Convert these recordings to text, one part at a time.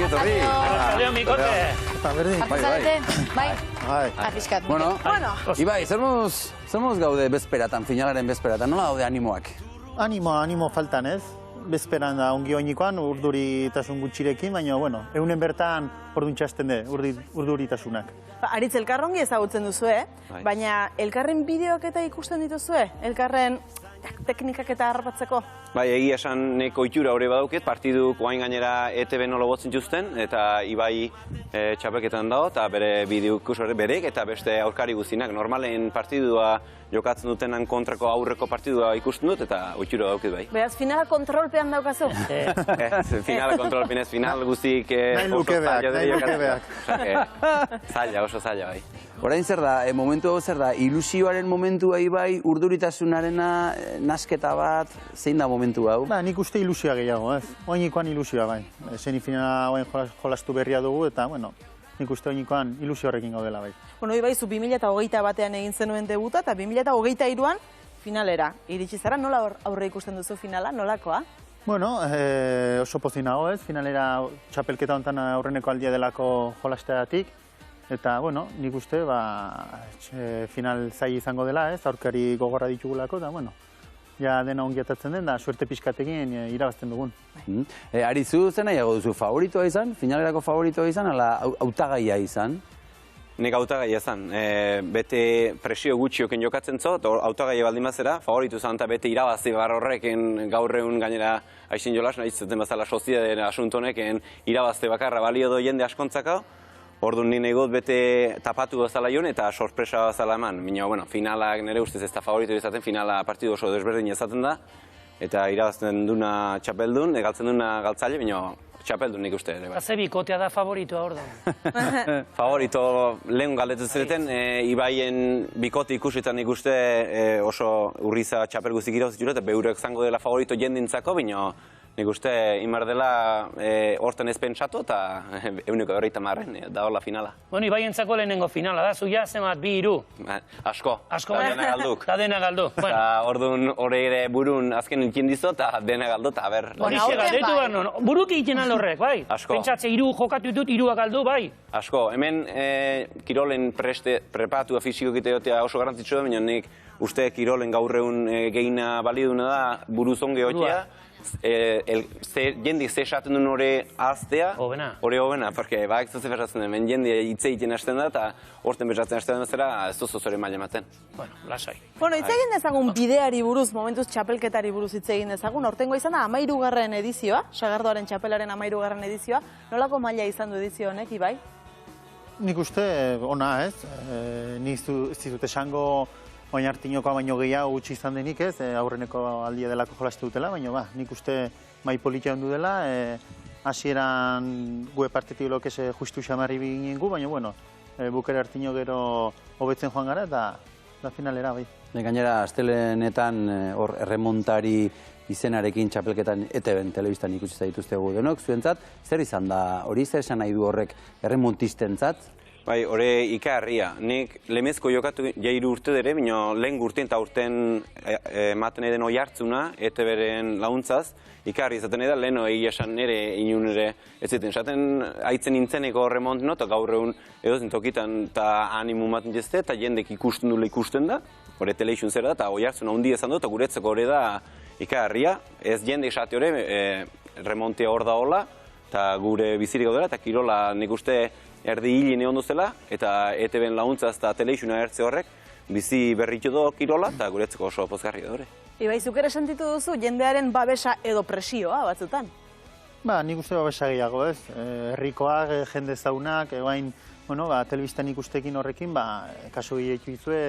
etorri. Arratsaldeon, Mikote. Bai. Afiskat. Bueno, Ibai, zer moz gaude bezperatan, finalaren bezperatan, nola gaude animoak? Animo faltan ez. Bezperan da ongi oinikoan, urduritasun gutxirekin, baina, bueno, egunen bertan orduan txasten de, urduritasunak. Aritz, elkarrongi ezagutzen duzu, baina elkarren bideoak eta ikusten dituzue? Elkarren teknikak eta harrapatzeko? Bai, egia esan neko itxura hori badauket, partiduk oain gainera ETV nola botzen txusten, eta Ibai txapelketan dago, eta bere bideo ikus berek, eta beste aurkari guztinak. Normalen partidua jokatzen dutenan kontrako aurreko partidua ikusten dut, eta itxura dauket bai. Beraz, finala kontrolpean daukazu? Finala kontrolpean ez, final guztik oso zaila bai. Orain zer da, momentu hau zer da, ilusioaren momentua Ibai, urduritasunarena, nasketa bat, zein da momentu hau? Ba, nik uste ilusioa gehiago, ez? Oinikoan ilusioa bai. Semifinala oain jolastu berria dugu, eta, bueno, nik uste oinikoan ilusio horrekin gaudela bai. Bueno, Ibai, zu 2021 batean egin zenuen debuta, eta 2023an finalera. Iritsi zara, nola aurre ikusten duzu finala, nolakoa? Bueno, oso pozinago ez, finalera txapelketa honetan aurreneko aldia delako jolasteatik. Eta, bueno, nik uste, final zai izango dela, ez, aurkari gogorra ditugulako, eta, bueno, ja dena ongiatatzen den, da suerte pixkatekin irabazten dugun. Arizu zen nahiago duzu, favoritoa izan? Finalerako favoritoa izan, ala hautagaia izan? Nik hautagaia izan. Bete presio gutxioken jokatzen zo, hautagaia baldin bazera, favoritu izan, eta bete irabazi bar horrekin gaur egun gainera aixin jolas, nahi zuten bazala soziedeen asuntoneken irabazte bakarra balio do jende askontzaka. Orduan nire egot bete tapatu bazala joan eta sorpresa bazala eman. Baina, bueno, finalak nire ustez ez da favorito izaten, finala partidu oso desberdin izaten da. Eta irabazten duna txapeldun, galtzen duna galtzaile, baina txapeldun nik uste ere. Ze bikotea da favoritoa hor da? Favorito lehen galdetu zereten, Ibaien bikote ikusetan nik uste oso urriza txapel guztik irabazitxura, eta beurek zango dela favorito jendintzako, baina nik uste imar dela horten ez pentsatu eta euneko horreita marren, da horla finala. Bueno, Ibaientzako lehenengo finala da, zuia zemat, 2-3. Asko. Asko, da dena galduk. Da dena galdu. Eta orduan hori ere burun azken ilkin dizo eta dena galdu eta ber. Horixe galdetu behar non, buruk egiten alorrek, bai? Asko. Pentsatze, 3 jokatu ditut, 3 galdu, bai? Asko. Hemen kirolen preparatua fisiko egiteotea oso garrantzitsua da, baina nik uste kirolen gaur egun gehina baliduna da buruz onge hotia. Jendik ze esaten duen hori aztea, hori hobena, porque ez duze besatzen den, jendia hitz egiten hasten da, eta horten besatzen hasten da zera, ez duzu zore maile ematen. Bueno, lasai. Bueno, hitz egin dezagun bideari buruz, momentuz txapelketari buruz hitz egin dezagun, hortengo izan da 13. edizioa, Sagardoaren txapelaren 13. edizioa, nolako maila izan du edizio honek, Ibai? Nik uste, ona ez, nik ez dizut esango oin hartinokoa baino gehiago gutxi izan denik ez, aurreneko aldia delako jolastu dutela, baina nik uste mai politia ondu dela, hasieran gue partetik lokez justu xamarri biginen gu, baina bueno, bukera hartino gero hobetzen joan gara eta finalera bai. Gainera, astelenetan hor erremontari izenarekin txapelketan ETV telebistan ikusi zaituztegu denok, zuentzat, zer izan da hori, zer esan nahi du horrek erremontistentzat? Bai, hori ikarria. Nik lemezko jokatu jairu urte dere, baina lehen urtean eta urtean ematen edo oi hartzuna, ETV-ren launtzaz, ikarri izaten edo, lehen egia esan nire inun ere ez ziten. Esaten haitzen nintzeneko remont no, eta gaur egun edozen tokitan eta animu maten jazte, eta jendek ikusten dula ikusten da, hori teleixun zer da, eta oi hartzuna hundi ezan du, eta guretzeko hori da ikarria. Ez jendek esate hori remontea hor da hola, eta gure bizirik gaudela, eta kirola nik uste erdi hilin egon duzela, eta ETV-en launtzaz eta teleixuna ertze horrek, bizi berritu do kirola, eta guretzeko oso pozgarri da hori. Ibai, zuk ere sentitu duzu jendearen babesa edo presioa batzutan? Ba, nik uste babesa gehiago ez, herrikoak, jende zaunak, egoain, bueno, telebistan ikustekin horrekin, kasu gehiago izue,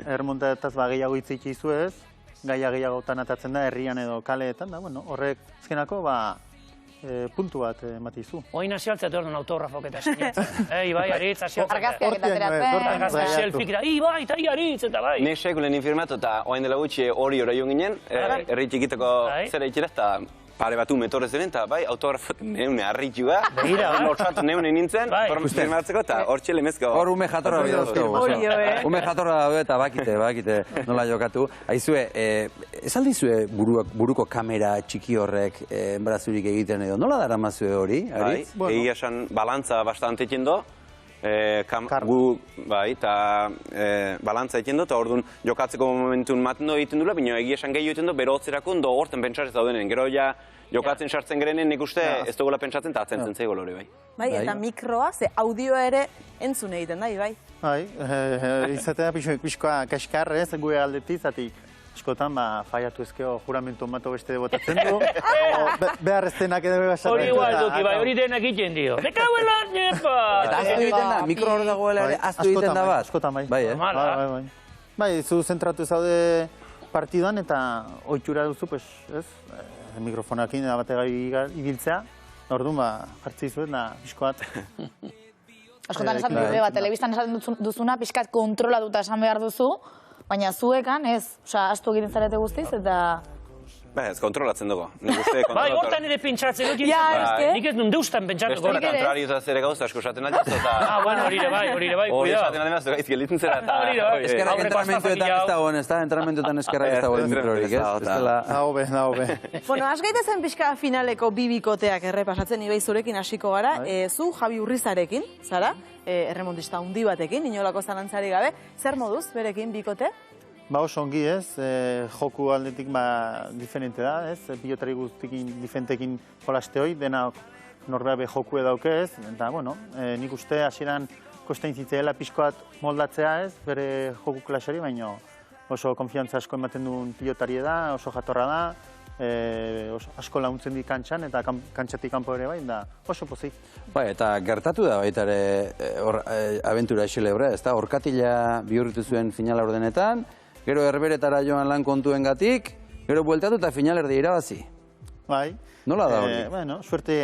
erremontataz gehiago hitz izue ez, gaia gehiagotan atatzen da, herrian edo kaleetan, da, bueno, horrek ezkenako, puntu bat matizu. Oin asialtzat orduan autografok eta sinatzen. Ibai, Aritz, asialtzat. Argazkiak eta teratzen. Argazkiak selfik da, Ibai, eta Aritz, eta bai. Nik sekulen infirmatu eta oain dela gutxi hori joan ginen, herri txikiteko zera itxera, eta pare batu metore ziren, eta bai, autografot neune harritua. Begira, bai. Lotsatu neune nintzen, Bai. firmatzeko, eta hortxe lemezko. Hor ume jatorra dauzkagu. Ume jatorra daude eta bakite nola jokatu. Aizue, ez aldizue buruko kamera txiki horrek enbrazurik egiten edo, nola dara mazue hori? Bai, egia esan balantza bastante egiten do. Bai, eta balantza egiten do, eta orduan jokatzeko momentun maten do egiten dula, baina egia esan gehiago egiten do, bero hotzerako ondo horten pentsarez daudenen. Gero ja jokatzen sartzen gerenen nik uste ez dugula pentsatzen eta atzen zentzei golore, bai. Bai, eta mikroa, ze audioa ere entzun egiten da, bai. Bai, izatea pixkoa kaskarrez, gure aldetiz, zatik. Eskotan, faiatu ezkeo juramentu mato beste botatzen du. Beharreztenak edo bebasatzen. Hori igual duki, bai, hori denak egiten dio. Dekauen lan, niepa! Eta aztu egiten da, mikro hor dagoela ere, aztu egiten da bat. Askotan, bai. Bai, Bai, zu zentratu zaude partiduan eta ohitura duzu, pues, ez? Mikrofonakin bategai ibiltzea. Orduan, jartzi zuet, pixkoat. Askotan esan dut, telebistan esan duzuna, pixkat kontrolatuta esan behar duzu, baina zuekan ez, astu egiten zarete guztiz, eta... Ba, ez kontrolatzen dugu. Bai, hortan ere pentsatzen dut. Nik ez nun deustan pentsatuko. Beste kontrario eta zere gauza asko esaten aldiz, eta... Bueno, hori ere bai, cuidado. Hori esaten aldiz, gaizki elitzen zera, eta... Eskerrak entrenamentuetan ez dagoen, ez da? Entrenamentuetan eskerrak ez dagoen mikrorik, ez? Da hobe. Bueno, has gaitezen pixka finaleko bibikoteak errepasatzen, Ibai zurekin hasiko gara. Zu Javi Urrizarekin, zara? Erremontista handi batekin, inolako zalantzari gabe. Zer moduz, berekin, bikote? Ba, oso ongi ez, joku aldetik diferente da, ez? Pilotari guztikin diferentekin jolaste hoi, dena norbea be joku edauke ez, eta, bueno, nik uste hasieran kostein zitzeela pixkoat moldatzea ez, bere joku klasari, baina oso konfiantza asko ematen duen pilotari da, oso jatorra da, asko laguntzen di kantxan, eta kantxatik kanpo ere bai, da oso pozik. Bai, eta gertatu da baita ere abentura xelebre, ez da? Orkatila bihurritu zuen finala ordenetan, gero herberetara joan lan kontuengatik, gero bueltatu eta finalerdi irabazi. Bai. Nola da hori? Bueno, suerte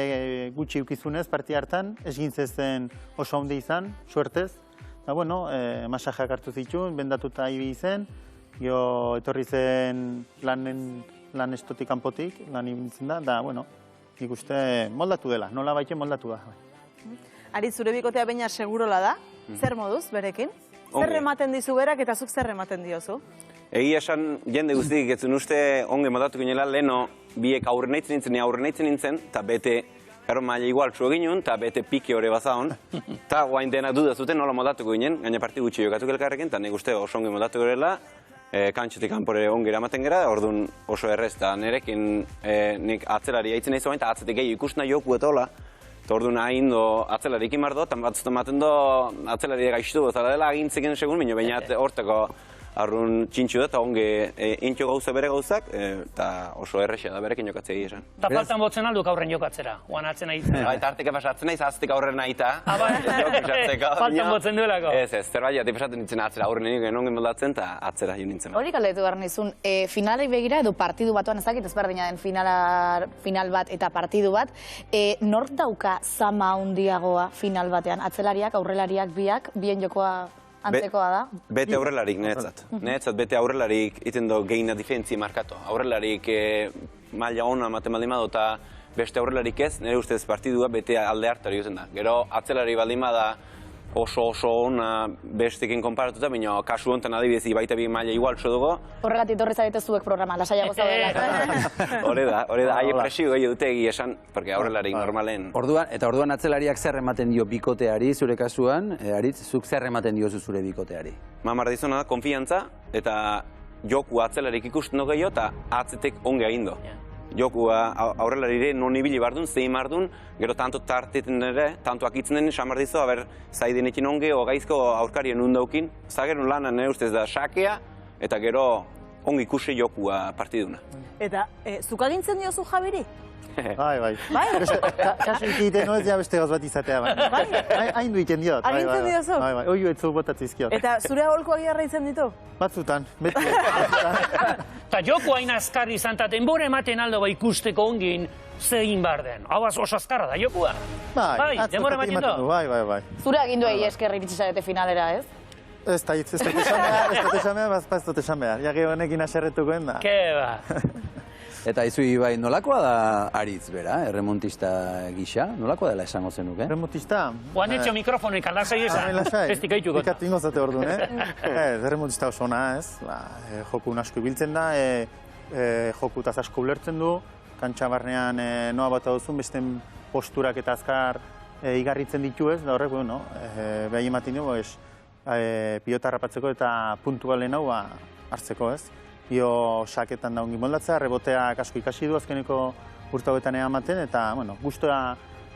gutxi ukizunez partia hartan, ez gintzezen oso handi izan, suertez. Eta, bueno, masajeak hartu zituen, bendatuta ibi zen, jo etorri zen lan estotik kanpotik, lan ibiltzen da, da, bueno, nik uste moldatu dela, nola baite moldatu da. Aritz, zure bikotea baina segurola da, zer moduz berekin? Zer ematen dizu berak eta zuk zer ematen diozu? Egia esan jende guztik etzun uste onge modatuko ginela, leheno biek aurren eitzen nintzen, eta bete, gero maila igual txu eginun, eta bete pike hori bazaon, eta guain denak duda zuten nola modatuko ginen, gaina parti gutxi jokatuko elkarrekin, eta nik uste oso onge modatuko gerela, kantxetik kanpore ongira ematen gara, orduan oso errez, eta nirekin nik atzelari haitzen nahi zoain, eta atzetik gehi ikusna joku eta hola, eta orduan hain do atzelarik imardo, eta batzuten ematen do atzelari gaiztu, eta dela agintzeken segun, minio baina horteko arrun txintxu da, eta onge intxo gauza bere gauzak, eta oso errexea da berekin jokatzea egia esan. Eta faltan botzen alduk aurren jokatzera, oan atzen ahitzen. Eta arteka pasatzen nahiz, aztek aurren nahita. Faltan botzen duelako. Ez, zerbait jati pasatzen nintzen atzera aurren ongen moldatzen, eta atzera jo nintzen. Hori galdetu behar nizun, finalei begira edo partidu batuan ezakit ezberdina den final bat eta partidu bat, nor dauka zama handiagoa final batean? Atzelariak, aurrelariak biak, bien jokoa antzekoa da? Bete aurrelarik, niretzat. Niretzat bete aurrelarik iten do geina diferentzia markatu. Aurrelarik maila ona matemalima eta beste aurrelarik ez, nire ustez partidua bete alde hartari juzen da. Gero atzelari baldima da oso ona bestekin konparatuta, baina kasu honetan adibidez baita bi maila igual dugu. Horregatik torri zarete zuek programa, lasaiago zaudela. Hore da, haie presio gehi dute egia esan, porque aurrelarik normalen... Orduan atzelariak zer ematen dio bikoteari, zure kasuan, Aritz, zuk zer ematen diozu zure bikoteari? Mamar dizona da, konfiantza, eta joku atzelarik ikusten gehiago, eta atzetek onge agindo. Joku aurrelarire non ibili bardun, zein bardun, gero tanto tarteten ere, tanto akitzen den, samar dizo, haber, zaidenekin onge, o gaizko aurkarien undaukin, zagerun lanan nire ustez da sakea, eta gero ongi ikusi jokua partiduna. Eta, zuk agintzen diozu Javiri? Bai. Kasu ikiten noez ja beste gauz bat izatea, bai. Hain du iten diot. Agintzen diozu? Bai, oio etzu botatzizkiot. Eta zure aholko agiarra izan ditu? Batzutan, beti. Eta joko hain azkarri izan, eta denbora ematen aldo ikusteko ongin zein bar den. Hau oso azkarra da jokua. Bai, denbora ematen du. Bai. Zure aginduei esker iritsi zarete finalera, ez? Ez da esan behar, ez dut esan behar, Ja honekin aserretukoen da. Ke ba. Eta izu Ibai, nolakoa da Aritz bera, erremontista gisa? Nolakoa dela esango zenuke? Erremontista? Guanetxo mikrofonik alasai esan. Ez dikaitu gota. Ikatu ingozate orduan, erremontista oso ona, ez? Joku asko ibiltzen da, jokutaz asko ulertzen du, kantxa barnean noa bat duzun, beste posturak eta azkar igarritzen ditu ez, da horrek, bueno, behar ematen dugu, pilota harrapatzeko eta puntualen hau hartzeko ez. Pio saketan da ongi moldatzea, reboteak asko ikasi du azkeneko urte hauetan ematen, eta, bueno,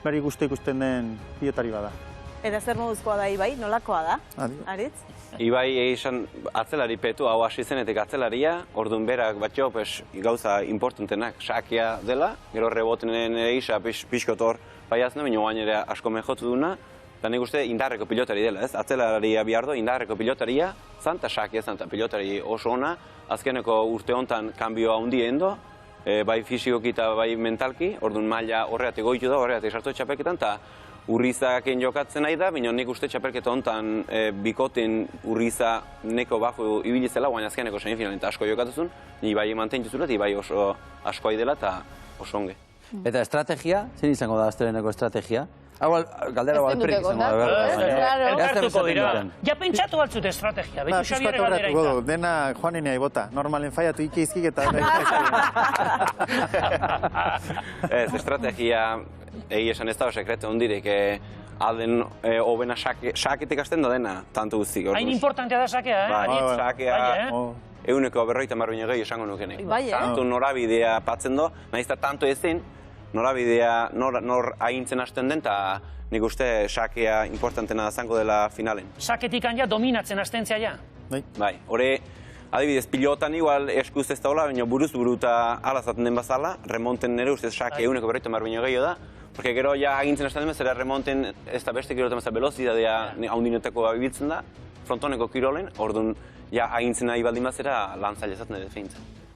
berri guztu ikusten den pilotari bada. Eta zer moduzkoa da Ibai, nolakoa da, Aritz? Ibai esan atzelari petu, hau hasi zenetik atzelaria, orduan berak batxo, gauza importantenak sakia dela, gero rebotenen isa pixkotor baiazna, baina guain ere asko mejotu duna, eta nik uste indarreko pilotari dela, ez? Atzelaria bihardo, indarreko pilotaria, zanta sakia, zanta pilotari oso ona, azkeneko urte hontan kanbioa handien do, bai fisikoki eta bai mentalki, orduan maila horreatik goitu da, horreatik sartu txapelketan, eta Urrizaken jokatzen nahi da, baina nik uste txapelketa hontan bikoten Urriza neko bajo ibili zela, guain azkeneko semifinalen eta asko jokatuzun, ni bai mantentu zula, bai oso asko dela eta oso onge. Eta estrategia? Zein izango da asteleheneko estrategia? Hau, galdera balperik izango da. Elkartuko dira. Ja pentsatu batzut estrategia, betu Xabiere galdera ita. Dena joanen nahi bota, normalen faiatu ikizkik eta... Ez, estrategia... Egi esan ez dago sekretu hondirik, alden hobena saketik hasten da dena, tanto guztik. Hain importantea da sakea, Bai, sakea, eguneko 50 gehi esango nukenek. Tanto norabidea patzen do, nahiz eta tanto ezin, norabidea nor agintzen hasten den, eta nik uste sakea importantena zango dela finalen. Saketik ja dominatzen hastentzia ja. Bai, hori... Adibidez, pilotan igual eskuz ez daula, baina buruz buruta alazaten den bazala, remonten nire ustez sake eguneko 50 gehiago da, porque gero ja agintzen hasten den bezala remonten ez da beste kirotan bezala velozidadea haundinetako ibiltzen da, frontoneko kirolen, orduan ja agintzen nahi baldin bazera lan zaila ezaten dut feintzen.